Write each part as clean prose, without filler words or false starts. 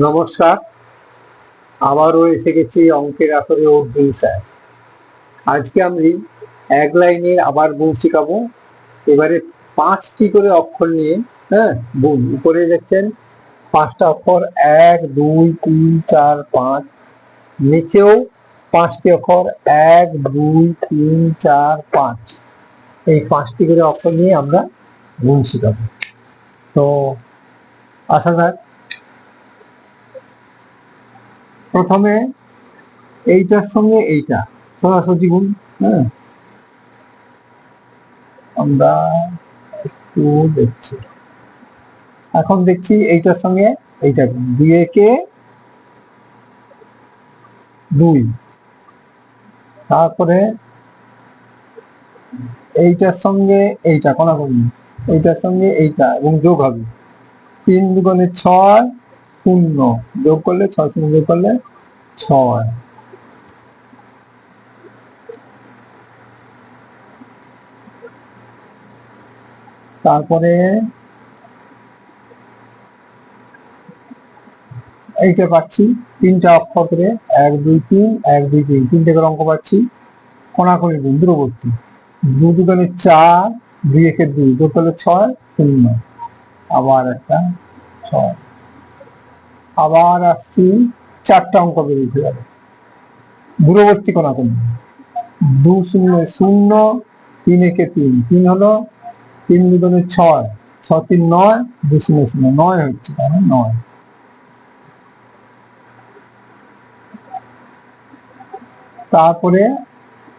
নমস্কার, আবারও এসে গেছি অঙ্কের আসরে অর্জুন স্যার। আজকে আমি এক লাইনের আবার গুণ শিখাবো। এবারে 5টি করে অক্ষর নিয়ে গুণ। উপরে দেখছেন 5টা অক্ষর, 1 2 3 4 5। নিচেও 5টি অক্ষর, 1 2 3 4 5। এই 5টি করে অক্ষর নিয়ে আমরা গুণ শিখাবো। তো আসা যাক। প্রথমে এইটার সঙ্গে এইটা সরাসরি গুণ। আমরা একটু দেখছি, এখন দেখছি এইটার সঙ্গে এইটা গুণ। 2 একে 2, তারপরে এইটার সঙ্গে এইটা কোনাকুনি, এইটার সঙ্গে এইটা এবং যোগ হবে। 3 দুগুণে 6, 0 যোগ করলে 6 0 যোগ করলে 6। তারপরে এইটা পাচ্ছি 3টা অক্ষর করে, 1 2 3 1 2 3, 3টে করে অঙ্ক পাচ্ছি। কোনাকুনি গুণ, দূরবর্তী। 2 দুগুণে 4, 2 একে 2 যোগ করলে 6 0, আবার একটা 6। আবার আসছি, 4টা অঙ্ক বেরিয়েছে যাবে দূরবর্তী কোনাকুনি। 2 0 0, 3 একে 3, 3 হলো, 3 দুগুণে 6, 6 3 9, 2 0 0, 9 হচ্ছে, তাহলে 9। তারপরে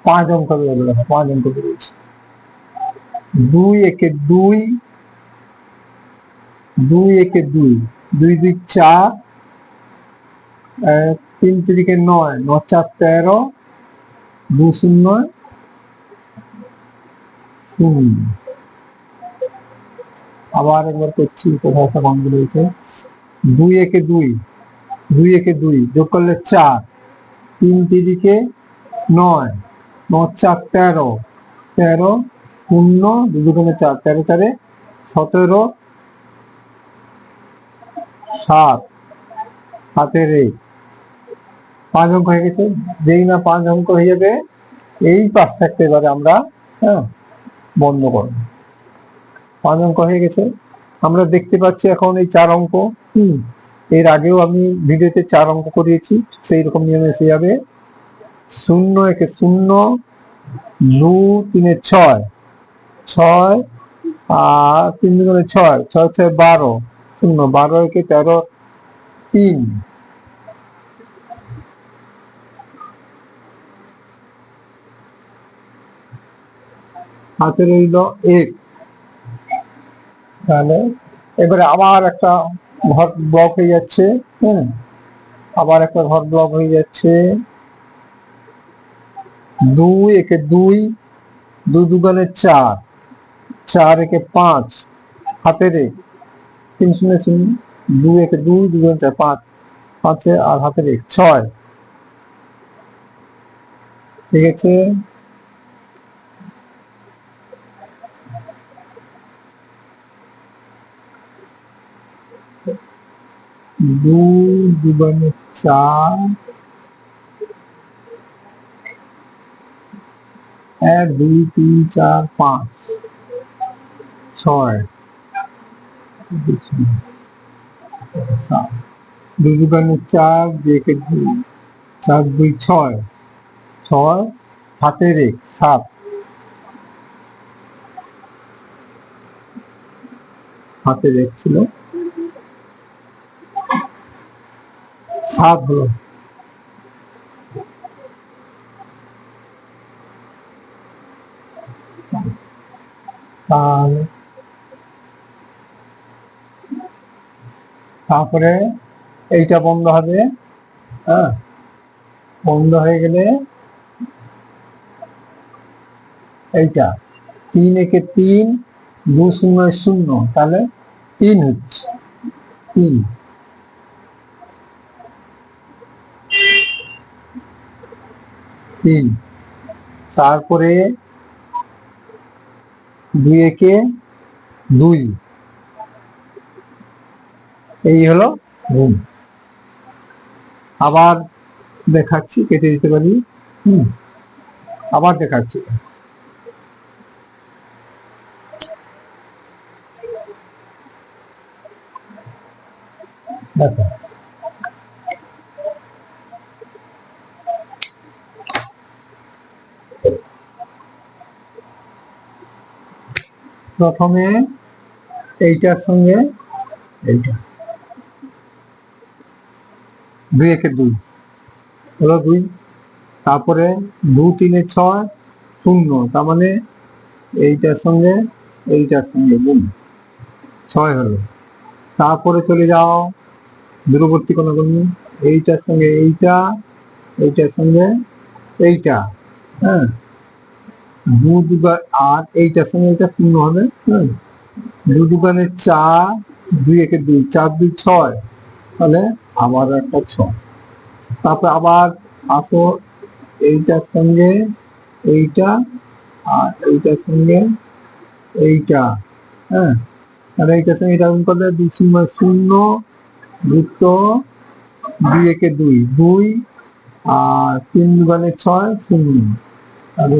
5 অঙ্ক বেরোলো, দেখো 5 অঙ্ক বেরিয়েছে। 2 একে 2, 2 একে 2, 2 2 4, 3 3 9, 9 4 13, 2 0 0। আবার একবার করছি, কোথাও একটা বন্ধ রয়েছে। 2 একে 2, 2 একে 2 যোগ করলে 4, 3 3 9, 9 4 13, 13 0, 2 দুগুণে 4, 13 4 17, 7 হাতের এই 5 অঙ্ক হয়ে গেছে। যেই না 5 অঙ্ক হয়ে যাবে, এই পাশ থাকতে এবারে আমরা বন্ধ করব। 5 অঙ্ক হয়ে গেছে। আমরা দেখতে পাচ্ছি এখন এই 4 অঙ্ক। এর আগেও আমি ভিডিওতে 4 অঙ্ক করিয়েছি, সেই রকম নিয়মে এসে যাবে। 0 একে 0, 2 3 6, 6 আর 3 দুগুণে 6, 6 6 12, 0 12 একে 13 3। হাতে রইল 1। তাহলে এবারে আবার একটা ঘর ব্লক হয়ে যাচ্ছে। আবার একটা ঘর ব্লক হয়ে যাচ্ছে। 2 একে 2, 2 দুগুণে 4, 4 একে 5, হাতের 3 0 0, 2 একে 2, 2 দুগুণে 4 5, 5 আর হাতের 6। ঠিক আছে। দুই দুগুণে 4, 1 2 3 4 5 6, 7, 2 দুগুণে 4, 2 একে 2, 4 2 6, 6 হাতের 7, হাতের 1 ছিল 7 হলো। তারপরে এইটা বন্ধ হবে। বন্ধ হয়ে গেলে এইটা 3 একে 3, 2 0 0, তাহলে 3 হচ্ছে 3। তারপরে 2 একে 2, এই হলো গুণ। আবার দেখাচ্ছি, কেটে দিতে পারি। আবার দেখাচ্ছি। দেখো, প্রথমে এইটার সঙ্গে এইটা, 2 একে 2 হলো 2। তারপরে 2 3 6 0, তার মানে এইটার সঙ্গে এইটার সঙ্গে গুণ 6 হলো। তারপরে চলে যাও দূরবর্তী কোনো গুণ, এইটার সঙ্গে এইটা, এইটার সঙ্গে এইটা, হ্যাঁ, 2 2 আর এইটার সঙ্গে এইটা 0 হবে। 2 2 4, 2 একে 2, 4 2 6, তাহলে আবার একটা 6। তারপর আবার আসো এইটার সঙ্গে এইটা আর এইটার সঙ্গে এইটা, হ্যাঁ, তাহলে এইটার সঙ্গে এটা গুণ করলে 2 0 0 যুক্ত 2 একে 2 2 আর 3 2 6 0, তাহলে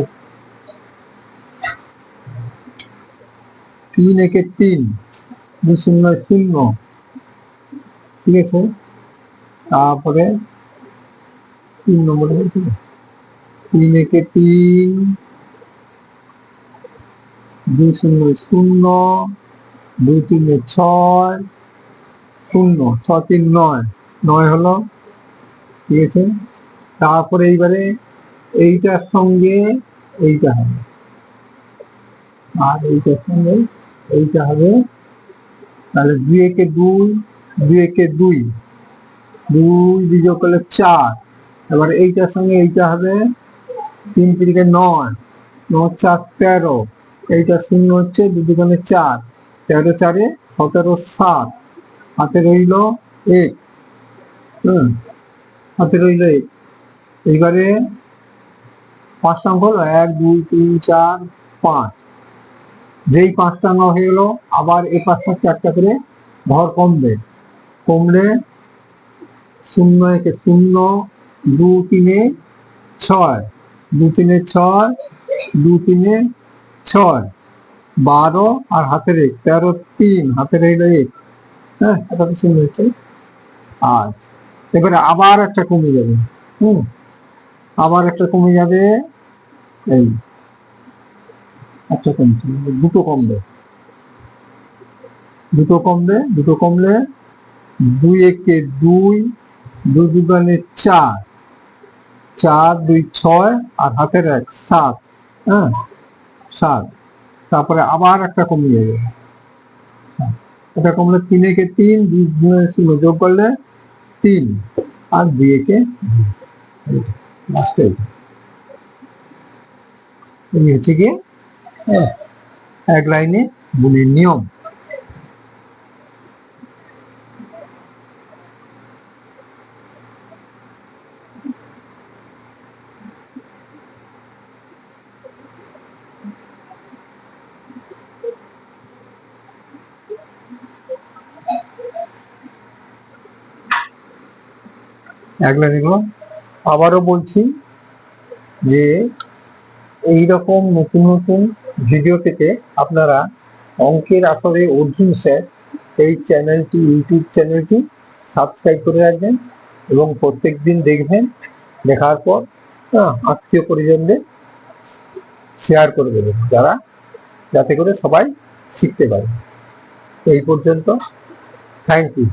3 একে 3 2 0 0, ঠিক আছে। তারপরে 3 নম্বরে 3 একে 3 2 0 0 2 3 6 0 6 3 9 9 হলো, ঠিক আছে। তারপরে এইবারে এইটার সঙ্গে এইটা হবে আর এইটার সঙ্গে এইটা হবে, তাহলে 2 একে 2 2 একে 2 2 বিযোগ করলে 4। এবার এইটার সঙ্গে এইটা হবে 3 3 9 9 4 13, এইটা 0 হচ্ছে 2 2 4, 13 4 17 7, হাতে রইল 1, হাতে রইল 1। এইবারে 5টা অঙ্ক হলো 1 2 3 4 5, যেই 5টা অঙ্ক হয়ে গেল আবার এই 5টা 4টা করে ঘর কমবে, কমলে 0 একে 0 2 3 6 2 3 6 2 3 6 12 আর হাতের 1 13 3, হাতে রইল 1, হ্যাঁ, এটা তো 0 হচ্ছে। আচ্ছা, এবারে আবার একটা কমে যাবে, আবার একটা কমে যাবে, এই একটা কমছে, দুটো কমবে, দুটো কমবে, দুটো কমলে 2 একে 2 2 2 4 4 2 6 আর হাতের 1 7, হ্যাঁ 7। তারপরে আবার একটা কমে যাবে, এটা কমলে 3 একে 3 2 0 যোগ করলে 3 আর 2 একে 2, এই হচ্ছে গিয়ে এক লাইনে গুণের নিয়ম। এক লাইনে গুলো আবারও বলছি যে এইরকম নতুন নতুন ভিডিও পেতে আপনারা অঙ্কের আসরে অর্জুন স্যার এই চ্যানেলটি, ইউটিউব চ্যানেলটি সাবস্ক্রাইব করে রাখবেন এবং প্রত্যেক দিন দেখবেন, দেখার পর আত্মীয় পরিজনদের শেয়ার করে দেবেন, যাতে করে সবাই শিখতে পারে। এই পর্যন্ত, থ্যাংক ইউ।